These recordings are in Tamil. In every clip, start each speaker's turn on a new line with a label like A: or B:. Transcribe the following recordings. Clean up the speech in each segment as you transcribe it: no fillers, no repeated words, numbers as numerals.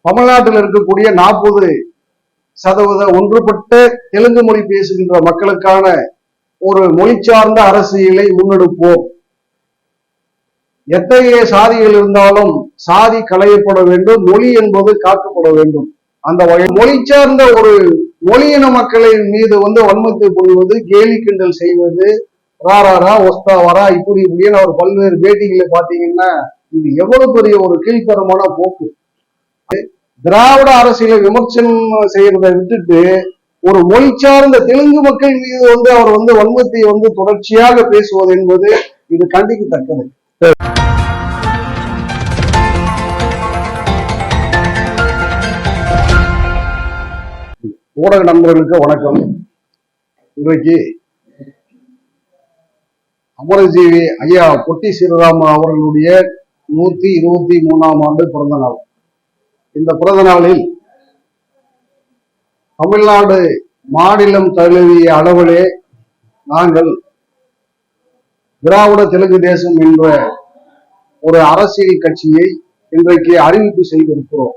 A: தமிழ்நாட்டில் இருக்கக்கூடிய 40% ஒன்றுபட்ட தெலுங்கு மொழி பேசுகின்ற மக்களுக்கான ஒரு மொழி சார்ந்த அரசியலை முன்னெடுப்போம். எத்தகைய சாதிகள் இருந்தாலும் சாதி களையப்பட வேண்டும், மொழி என்பது காக்கப்பட வேண்டும். அந்த வகை மொழி சார்ந்த ஒரு மொழியின மக்களின் மீது வன்மத்தை பொழிவது, கேலி கிண்டல் செய்வது, ராரா ஒஸ்தா வரா இப்படி இப்படின்னு அவர் பல்வேறு பேட்டிகளை பார்த்தீங்கன்னா இது எவ்வளவு பெரிய ஒரு கீழ்த்தரமான போக்கு. திராவிட அரசியலை விமர்சனம் செய்யறதை விட்டுட்டு ஒரு மொழி சார்ந்த தெலுங்கு மக்கள் மீது அவர் வன்மத்தை தொடர்ச்சியாக பேசுவது என்பது இது கண்டிக்கத்தக்கது. ஊடக நண்பர்களுக்கு வணக்கம். இன்றைக்கு அமரஜீவி ஐயா பொட்டி ஸ்ரீராம் அவர்களுடைய 123ஆம் ஆண்டு பிறந்த நாள். இந்த பிறந்த நாளில் தமிழ்நாடு மாநிலம் தழுவிய அளவிலே நாங்கள் திராவிட தெலுங்கு தேசம் என்ற ஒரு அரசியல் கட்சியை இன்றைக்கு அறிவிப்பு செய்திருக்கிறோம்.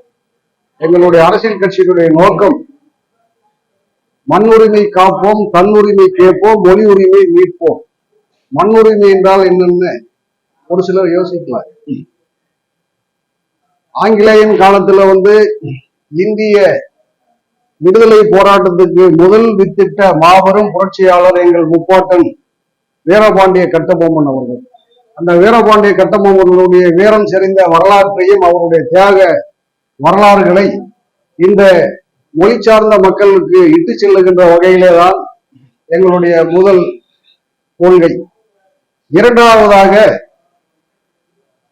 A: எங்களுடைய அரசியல் கட்சியினுடைய நோக்கம் மண்ணுரிமை காப்போம், தன்னுரிமை கேட்போம், மொழி உரிமை மீட்போம். மண்ணுரிமை என்றால் என்னன்னு ஒரு சிலர் யோசிக்கலாம். ஆங்கிலேயன் காலத்துல இந்திய விடுதலை போராட்டத்துக்கு முதல் வித்திட்ட மாபெரும் புரட்சியாளர் எங்கள் முப்பாட்டன் வீரபாண்டிய கட்டபொம்மன் அவர்கள். அந்த வீரபாண்டிய கட்டபொம்மனுடைய வீரம் செறிந்த வரலாற்றையும் அவருடைய தியாக வரலாறுகளை இந்த மொழி சார்ந்த மக்களுக்கு இட்டு செல்லுகின்ற வகையிலே தான் எங்களுடைய முதல் கொள்கை. இரண்டாவதாக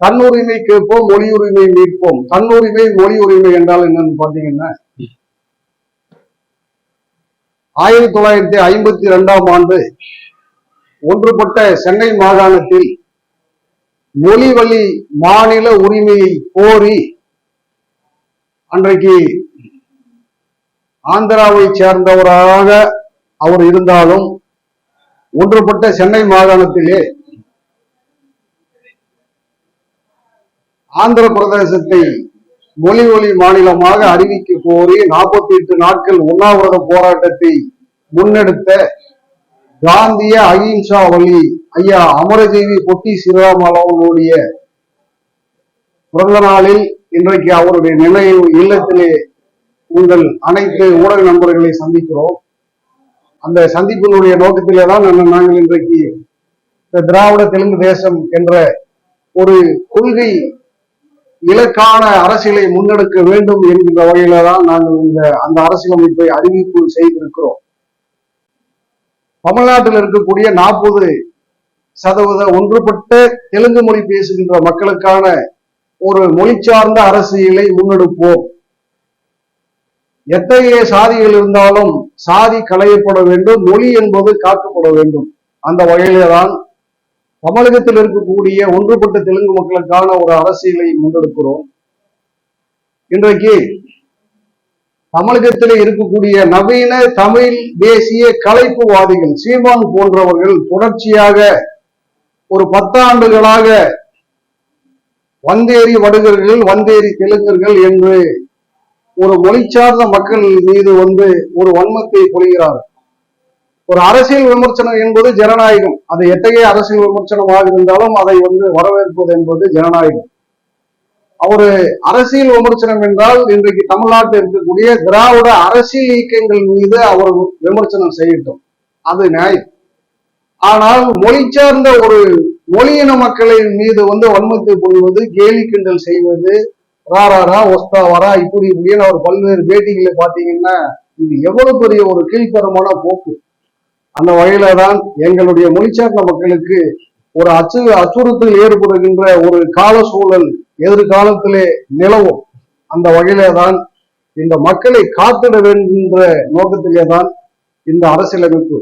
A: தன்னுரிமை கேட்போம், மொழி உரிமை மீட்போம். தன்னுரிமை மொழி உரிமை என்றால் என்னன்னு பாத்தீங்கன்னா 1952ஆம் ஆண்டு ஒன்றுபட்ட சென்னை மாகாணத்தில் மொழி வழி மாநில உரிமையை கோரி அன்றைக்கு ஆந்திராவை சேர்ந்தவராக அவர் இருந்தாலும் ஒன்றுபட்ட சென்னை மாகாணத்திலே ஆந்திர பிரதேசத்தை மொழி வழி மாநிலமாக அறிவிக்க கோரி 48 நாட்கள் உண்ணாவிரத போராட்டத்தை முன்னெடுத்த காந்திய அகிம்சா வழி ஐயா அமரஜீவி பொட்டி ஸ்ரீராம் அவர்களுடைய பிறந்த நாளில் இன்றைக்கு அவருடைய நினைவு இல்லத்திலே உங்கள் அனைத்து ஊடக நண்பர்களை சந்திக்கிறோம். அந்த சந்திப்பினுடைய நோக்கத்திலே தான் நாங்கள் இன்றைக்கு திராவிட தெலுங்கு தேசம் என்ற ஒரு கொள்கை இலக்கான அரசியலை முன்னெடுக்க வேண்டும் என்கின்ற வகையில தான் நாங்கள் அந்த அரசியலமைப்பை அறிவிப்பு செய்திருக்கிறோம். தமிழ்நாட்டில் இருக்கக்கூடிய 40% ஒன்றுபட்ட தெலுங்கு மொழி பேசுகின்ற மக்களுக்கான ஒரு மொழி சார்ந்த அரசியலை முன்னெடுப்போம். எத்தகைய சாதிகள் இருந்தாலும் சாதி களையப்பட வேண்டும், மொழி என்பது காக்கப்பட வேண்டும். அந்த வகையிலே தான் தமிழகத்தில் இருக்கக்கூடிய ஒன்றுபட்ட தெலுங்கு மக்களுக்கான ஒரு அரசியலை முன்னெடுக்கிறோம். இன்றைக்கு தமிழகத்தில் இருக்கக்கூடிய நவீன தமிழ் தேசிய கலைப்புவாதிகள் சீமான் போன்றவர்கள் தொடர்ச்சியாக ஒரு 10 ஆண்டுகளாக வந்தேரி வடுகர்கள், வந்தேரி தெலுங்கர்கள் என்று ஒரு மொழி சார்ந்த மக்கள் மீது ஒரு வன்மத்தை பொழிகிறார்கள். ஒரு அரசியல் விமர்சனம் என்பது ஜனநாயகம். அது எத்தகைய அரசியல் விமர்சனமாக இருந்தாலும் அதை வரவேற்பது என்பது ஜனநாயகம். ஒரு அரசியல் விமர்சனம் என்றால் இன்றைக்கு தமிழ்நாட்டில் இருக்கக்கூடிய திராவிட அரசியல் இயக்கங்கள் மீது அவர் விமர்சனம் செய்யட்டும், அது நியாயம். ஆனால் மொழி சார்ந்த ஒரு மொழியின மக்களின் மீது வன்மத்தை பொழிவது, கேலி கிண்டல் செய்வது, ராரா ஒஸ்தா வரா இப்படி இப்படின்னு அவர் பல்வேறு பேட்டிகளை பார்த்தீங்கன்னா இது எவ்வளவு பெரிய ஒரு கீழ்த்தரமான போக்கு. அந்த வகையில தான் எங்களுடைய மொழி சார்ந்த மக்களுக்கு ஒரு அச்சுறுத்தல் ஏற்படுகின்ற ஒரு கால சூழல் எதிர்காலத்திலே நிலவும். அந்த வகையிலே தான் இந்த மக்களை காத்திட வேண்டுகின்ற நோக்கத்திலே தான் இந்த அரசியலமைப்பு.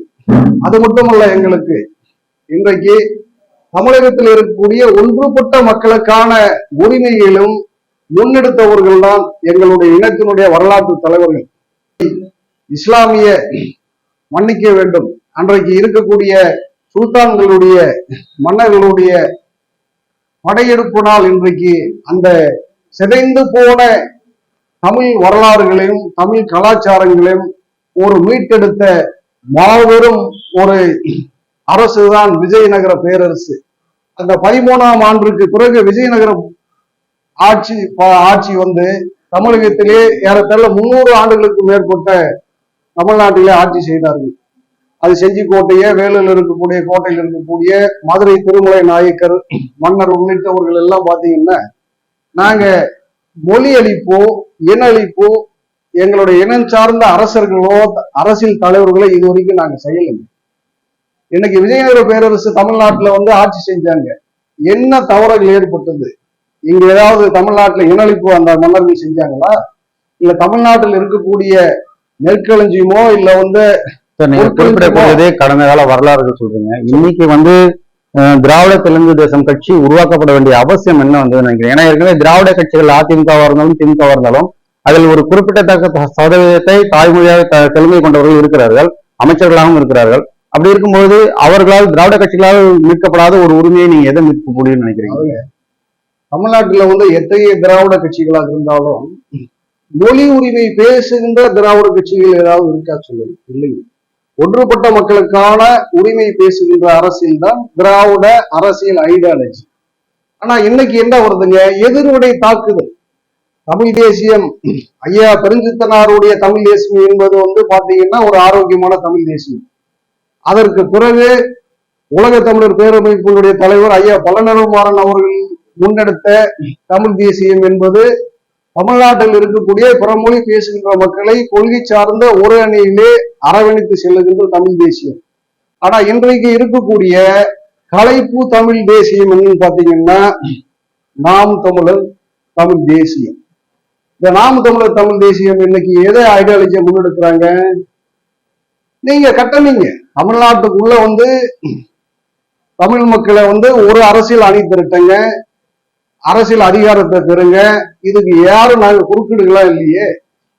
A: அது மட்டுமல்ல, எங்களுக்கு இன்றைக்கு தமிழகத்தில் இருக்கக்கூடிய ஒன்றுபட்ட மக்களுக்கான உரிமைகளும் முன்னெடுத்தவர்கள் தான் எங்களுடைய இனத்தினுடைய வரலாற்று தலைவர்கள். இஸ்லாமிய மன்னிக்க வேண்டும், அன்றைக்கு இருக்கக்கூடிய சுல்தான்களுடைய மன்னர்களுடைய படையெடுப்பினால் இன்றைக்கு அந்த சிதைந்து போன தமிழ் வரலாறுகளையும் தமிழ் கலாச்சாரங்களையும் ஒரு மீட்டெடுத்த மாபெரும் ஒரு அரசுதான் விஜயநகர பேரரசு. அந்த 13ஆம் ஆண்டுக்கு பிறகு விஜயநகர ஆட்சி வந்து தமிழகத்திலே ஏறத்தாழ 300 ஆண்டுகளுக்கு மேற்பட்ட தமிழ்நாட்டிலே ஆட்சி செய்தார்கள். அது செஞ்சிக்கோட்டையே, வேலூரில் இருக்கக்கூடிய கோட்டையில் இருக்கக்கூடிய மதுரை திருமலை நாயக்கர் மன்னர் உள்ளிட்டவர்கள் எல்லாம் பாத்தீங்கன்னா நாங்க மொழி அழிப்போ இன அழிப்போ எங்களுடைய இனம் சார்ந்த அரசர்களோ அரசியல் தலைவர்களோ இது வரைக்கும் நாங்க செய்யலைங்க. இன்னைக்கு விஜயநகர பேரரசு தமிழ்நாட்டுல வந்து ஆட்சி செஞ்சாங்க. என்ன தவறுகள் ஏற்பட்டது? இங்க ஏதாவது தமிழ்நாட்டுல இன அழிப்பு அந்த மன்னர்கள் செஞ்சாங்களா? இல்ல தமிழ்நாட்டில் இருக்கக்கூடிய நெற்களஞ்சியமோ இல்ல வந்து
B: நீங்க குறிப்பிடக்கூடியதே கடந்த கால வரலாறுகள் சொல்றீங்க. இன்னைக்கு வந்து திராவிட தெலுங்கு தேசம் கட்சி உருவாக்கப்பட வேண்டிய அவசியம் என்ன வந்து நினைக்கிறேன். ஏன்னா ஏற்கனவே திராவிட கட்சிகள் அதிமுகவா இருந்தாலும் திமுகவா இருந்தாலும் அதில் ஒரு குறிப்பிடத்தக்க சதவீதத்தை தாய்மொழியாக தெலுங்கை கொண்டவர்கள் இருக்கிறார்கள், அமைச்சர்களாகவும் இருக்கிறார்கள். அப்படி இருக்கும்போது அவர்களால் திராவிட கட்சிகளால் மீட்கப்படாத ஒரு உரிமையை நீங்க எதை மீட்க முடியும்னு நினைக்கிறீங்க?
A: தமிழ்நாட்டுல வந்து எத்தகைய திராவிட கட்சிகளாக இருந்தாலும் மொழி உரிமை பேசுகின்ற திராவிட கட்சிகள் ஏதாவது இருக்கா சொல்லுங்க? இல்லைங்க. ஒன்றுபட்ட மக்களுக்கான உரிமை பேசுகின்ற அரசியல் தான் திராவிட அரசியல் ஐடியாலஜி. ஆனா இன்னைக்கு என்ன வருதுங்க? எதிர்வினை தாக்குதல். தமிழ் தேசியம், ஐயா பெருஞ்சித்தனாருடைய தமிழ் தேசியம் என்பது வந்து பாத்தீங்கன்னா ஒரு ஆரோக்கியமான தமிழ் தேசியம். அதற்கு பிறகு உலக தமிழர் பேரமைப்பினுடைய தலைவர் ஐயா பழனிவேல் அவர்கள் முன்னெடுத்த தமிழ் தேசியம் என்பது தமிழ்நாட்டில் இருக்கக்கூடிய பிறமொழி பேசுகின்ற மக்களை கொள்கை சார்ந்த ஒரு அணியிலே அரவணைத்து செல்லுகின்ற தமிழ் தேசியம். ஆனா இன்றைக்கு இருக்கக்கூடிய கலைப்பு தமிழ் தேசியம் என்னன்னு பாத்தீங்கன்னா நாம் தமிழர் தமிழ் தேசியம். இந்த நாம் தமிழர் தமிழ் தேசியம் இன்னைக்கு எதை ஐடியாலஜியை முன்னெடுக்கிறாங்க? நீங்க கட்டணீங்க தமிழ்நாட்டுக்குள்ள வந்து தமிழ் மக்களை வந்து ஒரு அரசியல் அணி திரட்டுங்க, அரசியல் அதிகாரத்தை பெறுங்க. இதுக்கு யாரும் நாங்க குறுக்கிடுகளா இல்லையே.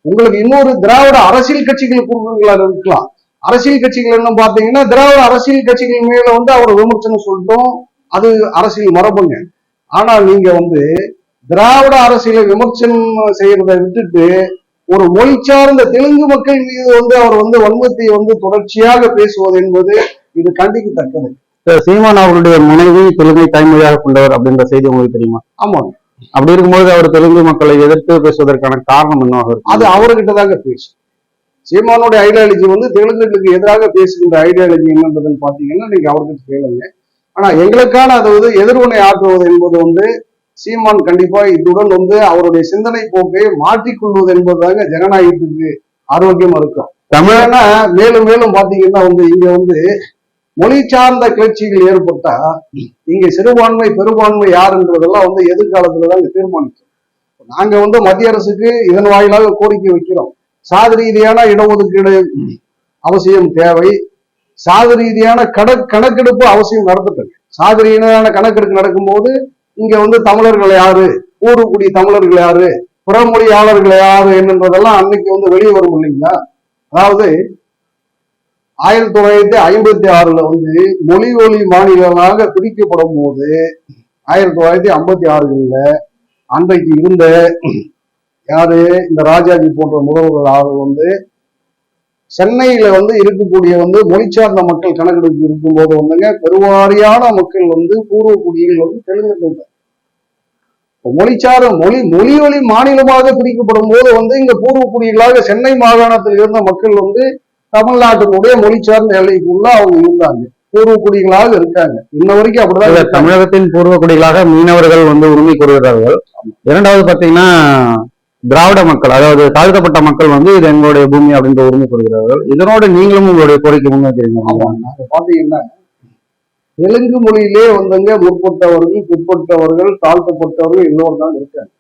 A: உங்களுக்கு இன்னொரு திராவிட அரசியல் கட்சிகள் குறுக்கிடுகளா இருக்கலாம். அரசியல் கட்சிகள் என்ன பாத்தீங்கன்னா திராவிட அரசியல் கட்சிகள் மேல வந்து அவர் விமர்சனம் சொல்லிட்டோம், அது அரசியல் மரபுங்க. ஆனா நீங்க வந்து திராவிட அரசியலை விமர்சனம் செய்யறதை விட்டுட்டு ஒரு மொழி சார்ந்த தெலுங்கு மக்கள் மீது வந்து அவர் வந்து வன்மத்தை வந்து தொடர்ச்சியாக பேசுவது என்பது இது கண்டிக்கத்தக்கது.
B: சீமான் அவருடைய மனைவி தெலுங்கை தாய்மொழியாக கொண்டவர் அப்படின்ற செய்தி உங்களுக்கு தெரியுமா?
A: ஆமாங்க.
B: அப்படி இருக்கும்போது அவர் தெலுங்கு மக்களை எதிர்த்து பேசுவதற்கான காரணம் என்னவாக இருக்கும்?
A: அது அவர்கிட்ட தாங்க பேசும். சீமானுடைய ஐடியாலஜி வந்து தெலுங்குகளுக்கு எதிராக பேசுகின்ற ஐடியாலஜி என்னன்றதுன்னு பாத்தீங்கன்னா நீங்க அவர்கிட்ட கேளுங்க. ஆனா எங்களுக்கான அது வந்து எதிர்வினை ஆற்றுவது என்பது வந்து சீமான் கண்டிப்பா இதுடன் வந்து அவருடைய சிந்தனை போக்கை மாற்றிக்கொள்வது என்பதுதாங்க ஜனநாயகத்துக்கு ஆரோக்கியமா இருக்கும். தமிழனா மேலும் மேலும் பாத்தீங்கன்னா வந்து இங்க வந்து மொழி சார்ந்த கிளர்ச்சிகள் ஏற்பட்டா இங்க சிறுபான்மை பெரும்பான்மை யாருன்றதெல்லாம் வந்து எதிர்காலத்துலதான் தீர்மானிக்கும். நாங்க வந்து மத்திய அரசுக்கு இதன் வாயிலாக கோரிக்கை வைக்கிறோம். சாதி ரீதியான இடஒதுக்கீடு அவசியம் தேவை. சாதி ரீதியான கணக்கெடுப்பு அவசியம் நடத்தப்படும். சாதி ரீதியான கணக்கெடுப்பு நடக்கும்போது இங்க வந்து தமிழர்கள் யாரு, ஊருக்குடி தமிழர்கள் யாரு, புறமொழியாளர்கள் யாரு என்னன்றதெல்லாம் அன்னைக்கு வந்து வெளியே வரும் இல்லைங்களா? அதாவது 1956 வந்து மொழி மாநிலங்களாக பிரிக்கப்படும் போது 1956 அன்றைக்கு இருந்த யாரு இந்த ராஜாஜி போன்ற முதல்வர்கள் வந்து சென்னையில வந்து இருக்கக்கூடிய வந்து மொழி சார்ந்த மக்கள் கணக்கெடுப்பு இருக்கும்போது வந்துங்க பெருவாரியான மக்கள் வந்து பூர்வ குடிகள் வந்து தெலுங்கு மொழிச்சார மொழி மாநிலமாக பிரிக்கப்படும் போது வந்து இங்க பூர்வ குடிகளாக சென்னை மாகாணத்தில் இருந்த மக்கள் வந்து தமிழ்நாட்டினுடைய மொழி சார்ந்த எல்லைக்குள்ள அவங்க இருந்தாங்க, பூர்வ குடிகளாக இருக்காங்க. இன்ன வரைக்கும் அப்படிதான்.
B: தமிழகத்தின் பூர்வ குடிகளாக மீனவர்கள் வந்து உரிமை கோருகிறார்கள். இரண்டாவது பாத்தீங்கன்னா திராவிட மக்கள், அதாவது தாழ்த்தப்பட்ட மக்கள் வந்து இது எங்களுடைய பூமி அப்படின்ற உரிமை கோருகிறார்கள். இதனோட நீங்களும் உங்களுடைய கோரிக்கை முன்வைக்கிறீங்க.
A: பாத்தீங்கன்னா தெலுங்கு மொழியிலே வந்துங்க முற்பட்டவர்கள் பிற்பட்டவர்கள் தாழ்த்தப்பட்டவர்கள் எல்லோரும் தான் இருக்காங்க.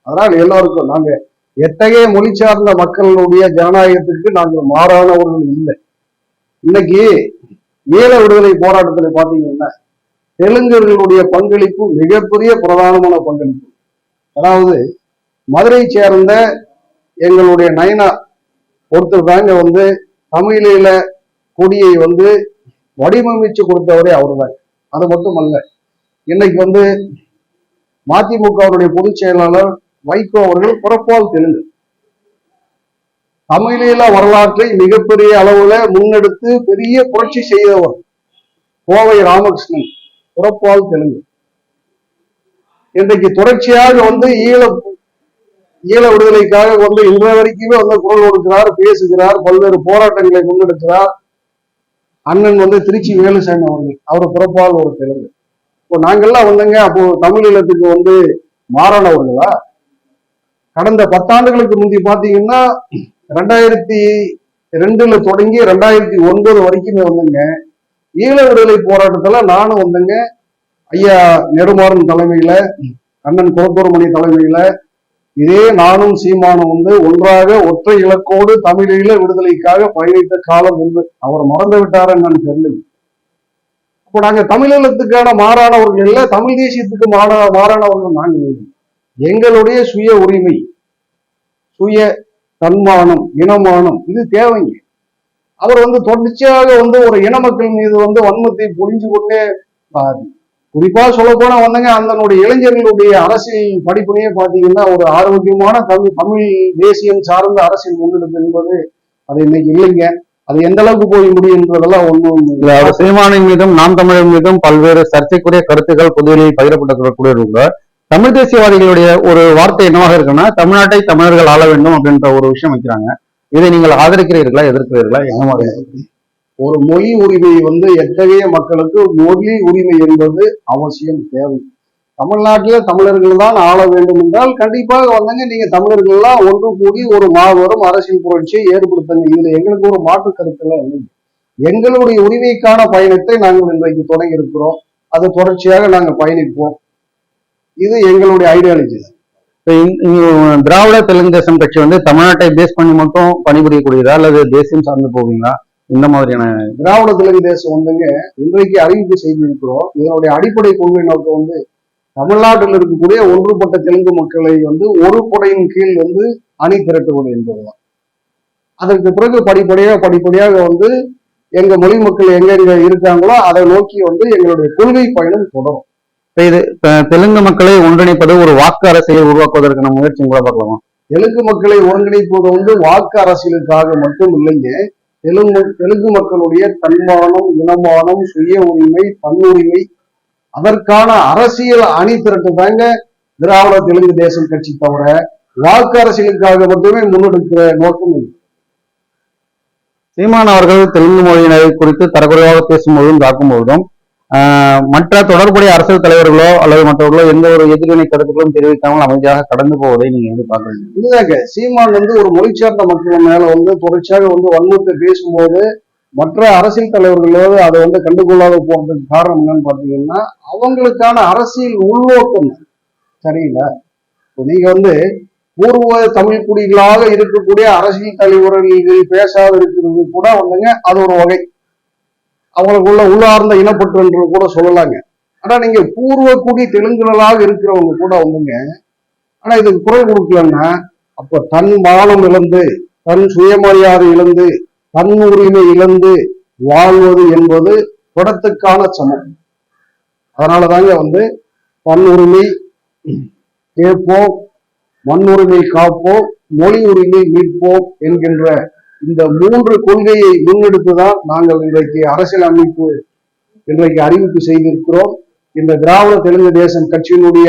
A: அதனால் எல்லோருக்கும் நாங்க எத்தகைய மொழி சார்ந்த மக்களுடைய ஜனநாயகத்திற்கு நாங்கள் மாறானவர்கள் இல்லை. இன்னைக்கு ஈழ விடுதலை போராட்டத்துல பாத்தீங்கன்னா தெலுங்கர்களுடைய பங்களிப்பு மிகப்பெரிய பிரதானமான பங்களிப்பு. அதாவது மதுரை சேர்ந்த எங்களுடைய நயனா ஒருத்தர் தாங்க வந்து தமிழில கொடியை வந்து வடிவமைச்சு கொடுத்தவரே அவர் தான். அது மட்டும் அல்ல, இன்னைக்கு வந்து மதிமுகவுடைய பொதுச் செயலாளர் வைகோ அவர்கள் பிறப்பால் தெலுங்கு. தமிழீழ வரலாற்றை மிகப்பெரிய அளவுல முன்னெடுத்து பெரிய புரட்சி செய்தவர் கோவை ராமகிருஷ்ணன், புறப்பால் தெலுங்கு. இன்றைக்கு தொடர்ச்சியாக வந்து ஈழ விடுதலைக்காக வந்து இன்றைய வரைக்குமே வந்து குரல் கொடுக்கிறார், பேசுகிறார், பல்வேறு போராட்டங்களை முன்னெடுக்கிறார். அண்ணன் வந்து திருச்சி வேலுசாமி அவர்கள், அவர் புறப்பால் ஒரு தெலுங்கு. இப்போ நாங்கெல்லாம் வந்துங்க அப்போ தமிழீழத்துக்கு வந்து மாறானவர்களா? கடந்த 10 ஆண்டுகளுக்கு முந்தி பாத்தீங்கன்னா 2002 தொடங்கி 2009 வரைக்குமே வந்துங்க ஈழ விடுதலை போராட்டத்துல நானும் வந்துங்க ஐயா நெடுமாறன் தலைமையில, அண்ணன் கோத்தூர்மணி தலைமையில இதே நானும் சீமானும் வந்து ஒன்றாக ஒற்றை இலக்கோடு தமிழீழ விடுதலைக்காக பயணித்த காலம் உண்டு. அவர் மறந்து விட்டார் என்னன்னு தெரியல. இப்போ நாங்க தமிழீழத்துக்கான மாறானவர்கள் இல்ல, தமிழ் தேசியத்துக்கு மாறானவர்கள் நாங்கள். எங்களுடைய சுய உரிமை, சுய தன்மானம், இனமானம் இது தேவைங்க. அவர் வந்து தொடர்ச்சியாக வந்து ஒரு இன மக்கள் மீது வந்து வன்மத்தை புரிஞ்சு கொண்டே குறிப்பா சொல்ல போனா வந்துங்க அதனுடைய இளைஞர்களுடைய அரசியல் படிப்பினையே பாத்தீங்கன்னா ஒரு ஆரோக்கியமான தமிழ் தேசியம் சார்ந்த அரசியல் முன்னெடுப்பு என்பது அது இன்னைக்கு இல்லைங்க. அது எந்த அளவுக்கு போய் முடியுன்றதெல்லாம் ஒண்ணும்
B: இல்லை. அவர் சீமானின் மீதும் நாம் தமிழர் மீதும் பல்வேறு சர்ச்சைக்குரிய கருத்துக்கள் பொதுவெளியில் பகிரப்பட்டிருக்கக்கூடிய தமிழ் தேசியவாதிகளுடைய ஒரு வார்த்தை என்னவாக இருக்குன்னா, தமிழ்நாட்டை தமிழர்கள் ஆள வேண்டும் அப்படின்ற ஒரு விஷயம் வைக்கிறாங்க. இதை நீங்கள் ஆதரிக்கிறீர்களா, எதிர்க்கிறீர்களா? என்ன மாதிரி
A: ஒரு மொழி உரிமை வந்து எத்தகைய மக்களுக்கு மொழி உரிமை என்பது அவசியம் தேவை. தமிழ்நாட்டில தமிழர்கள் தான் ஆள வேண்டும் என்றால் கண்டிப்பாக வந்தாங்க நீங்க தமிழர்கள் எல்லாம் ஒன்று கூடி ஒரு மாபெரும் அரசியல் புரட்சியை ஏற்படுத்துங்க. இதுல எங்களுக்கு ஒரு மாற்று கருத்துல இல்லை. எங்களுடைய உரிமைக்கான பயணத்தை நாங்கள் இன்றைக்கு தொடங்கி இருக்கிறோம். அது தொடர்ச்சியாக நாங்கள் பயணிப்போம். இது எங்களுடைய ஐடியாலஜி.
B: திராவிட தெலுங்கு தேசம் கட்சி வந்து தமிழ்நாட்டை பேஸ் பண்ணி மட்டும் பணிபுரியக்கூடியதா அல்லது தேசியம் சார்ந்து போவீங்களா? இந்த மாதிரியான
A: திராவிட தெலுங்கு தேசம் வந்துங்க இன்றைக்கு அறிவிப்பு செய்திருக்கிறோம். இதனுடைய அடிப்படை கொள்கை நோக்கம் வந்து தமிழ்நாட்டில் இருக்கக்கூடிய ஒன்றுபட்ட தெலுங்கு மக்களை வந்து ஒரு கொடையின் கீழ் வந்து அணி திரட்டுவது என்பதுதான். அதற்கு பிறகு படிப்படியாக வந்து எங்க மொழி மக்கள் எங்க இருக்காங்களோ அதை நோக்கி வந்து எங்களுடைய கொள்கை பயணம் தொடரும்.
B: இது தெலுங்கு மக்களை ஒன்றிணைப்பது ஒரு வாக்கு அரசியலை உருவாக்குவதற்கான முயற்சி கூட பார்க்கலாமா?
A: தெலுங்கு மக்களை ஒருங்கிணைப்பது வந்து வாக்கு அரசியலுக்காக மட்டும் இல்லைங்க. தெலுங்கு மக்களுடைய தன்மானம், இனமானம், சுய உரிமை, தன்னுரிமை அதற்கான அரசியல் அணி திரட்டு தாங்க திராவிட தெலுங்கு தேசம் கட்சி. தவிர வாக்கு அரசியலுக்காக மட்டுமே முன்னெடுக்கிற நோக்கம் இல்லை.
B: சீமான் அவர்கள் தெலுங்கு மொழியினரை குறித்து தரக்குறைவாக பேசும்போதும் தாக்கும்போதும் மற்ற தொடர்புடைய அரசியல் தலைவர்களோ அல்லது மற்றவர்களோ எந்த ஒரு எதிர்வினை கருத்துக்களும் தெரிவிக்காமல் அமைதியாக கடந்து போவதை நீங்க வந்து பாக்குறீங்க.
A: இதுதாங்க சீமான் வந்து ஒரு மொழி சார்ந்த மக்கள் மேல வந்து தொடர்ச்சியாக வந்து வன்மத்தை பேசும்போது மற்ற அரசியல் தலைவர்களோடு அதை வந்து கண்டுகொள்ளாத போறதுக்கு காரணம் என்னன்னு பாத்தீங்கன்னா அவங்களுக்கான அரசியல் உள்நோக்கம் சரியில்லை. நீங்க வந்து பூர்வ தமிழ் குடிகளாக இருக்கக்கூடிய அரசியல் தலைவர்கள் பேசாத இருக்கிறது கூட வந்துங்க அது ஒரு வகை. அவங்களுக்குள்ள உள்ளார்ந்த இனப்பற்று என்று கூட சொல்லலாங்க. ஆனா நீங்க பூர்வ குடி தெலுங்குகளாக இருக்கிறவங்க கூட வந்துங்க ஆனா இதுக்கு குரல் கொடுக்கலன்னா அப்ப தன் மானம் இழந்து, தன் சுயமரியாதை இழந்து, தன் உரிமை இழந்து வாழ்வது என்பது குடத்துக்கான சமம். அதனாலதாங்க வந்து தன் உரிமை கேட்போம், மண் உரிமை காப்போம், மொழி உரிமை மீட்போம் என்கின்ற இந்த 3 கொள்கையை முன்னெடுத்துதான் நாங்கள் இன்றைக்கு அரசியல் அமைப்பு இன்றைக்கு அறிவிப்பு செய்திருக்கிறோம். இந்த திராவிட தெலுங்கு தேசம் கட்சியினுடைய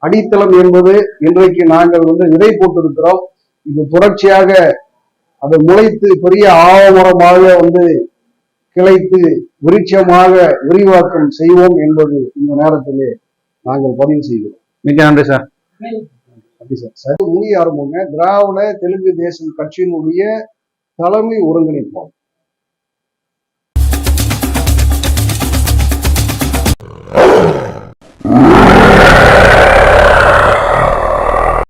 A: அடித்தளம் என்பது இன்றைக்கு நாங்கள் வந்து விதை போட்டிருக்கிறோம். இது தொடர்ச்சியாக அது முளைத்து பெரிய ஆவமரமாக வந்து கிளைத்து விருட்சமாக விரிவாக்கம் செய்வோம் என்பது இந்த நேரத்திலே நாங்கள் பதிவு செய்கிறோம்.
B: மிக நன்றி சார்.
A: முடிய ஆரம்பங்க திராவிட தெலுங்கு தேசம் கட்சியினுடைய தலைமை ஒருங்கிணைப்போம்.